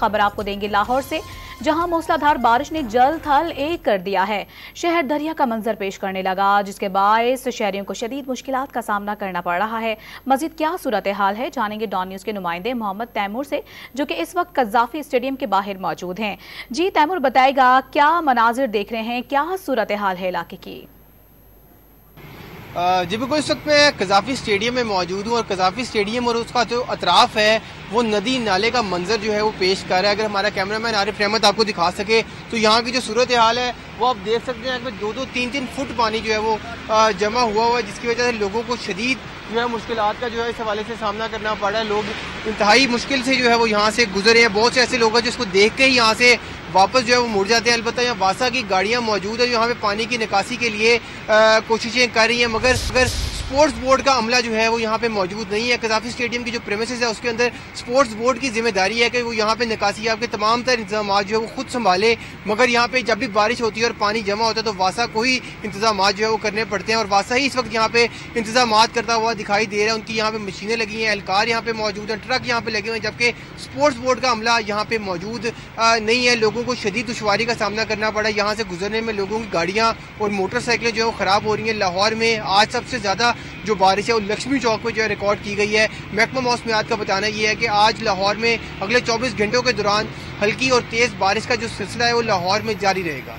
खबर आपको देंगे लाहौर से, जहां मूसलाधार बारिश ने जल थल एक कर दिया है। शहर दरिया का मंजर पेश करने लगा, जिसके बायस शहरियों को शदीद मुश्किलात का सामना करना पड़ रहा है। मजीद क्या सूरत हाल है, जानेंगे डॉन न्यूज के नुमाइंदे मोहम्मद तैमूर से, जो कि इस वक्त कज़ाफी स्टेडियम के बाहर मौजूद हैं। जी तैमूर, बताएगा क्या मनाजिर देख रहे हैं, क्या सूरत हाल है इलाके की? जी बिल्कुल, इस वक्त मैं कज़ाफी स्टेडियम में मौजूद हूँ और कज़ाफी स्टेडियम और उसका जो अतराफ है वो नदी नाले का मंजर जो है वो पेश कर रहा है। अगर हमारा कैमरामैन आरिफ रहमत आपको दिखा सके तो यहाँ की जो सूरत हाल है वो आप देख सकते हैं कि 2-2, 3-3 फुट पानी जो है वो जमा हुआ है, जिसकी वजह से लोगों को शदीद जो है मुश्किलात का जो है इस हवाले से सामना करना पड़ रहा है। लोग इंतहाई मुश्किल से जो है वो यहाँ से गुजरे हैं। बहुत से ऐसे लोग हैं जिसको देख के ही यहाँ से वापस जो है वो मुड़ जाते हैं। अलबत्ता यहाँ वासा की गाड़ियाँ मौजूद है जो यहाँ पे पानी की निकासी के लिए कोशिशें कर रही हैं, मगर स्पोर्ट्स बोर्ड का अमला जो है वो यहाँ पे मौजूद नहीं है। कज़ाफी स्टेडियम की जो प्रेमिसेस है उसके अंदर स्पोर्ट्स बोर्ड की जिम्मेदारी है कि वो यहाँ पे निकासी आपके तमाम तर इंतजाम जो है वो खुद संभाले, मगर यहाँ पे जब भी बारिश होती है और पानी जमा होता है तो वासा को ही इंतजाम जो है वो करने पड़ते हैं और वासा ही इस वक्त यहाँ पे इंतजाम करता हुआ दिखाई दे रहा है। उनकी यहाँ पे मशीनें लगी हैं, एहलकार यहाँ पे मौजूद हैं, ट्रक यहाँ पे लगे हुए हैं, जबकि स्पोर्ट्स बोर्ड का अमला यहाँ पे मौजूद नहीं है। लोगों को शदीद दुश्वारी का सामना करना पड़ा। यहाँ से गुजरने में लोगों की गाड़ियाँ और मोटरसाइकिलें जो है वो खराब हो रही हैं। लाहौर में आज सबसे ज्यादा जो बारिश है वो लक्ष्मी चौक में जो है रिकॉर्ड की गई है। महकमा मौसमियात का बताना यह है कि आज लाहौर में अगले 24 घंटों के दौरान हल्की और तेज बारिश का जो सिलसिला है वो लाहौर में जारी रहेगा।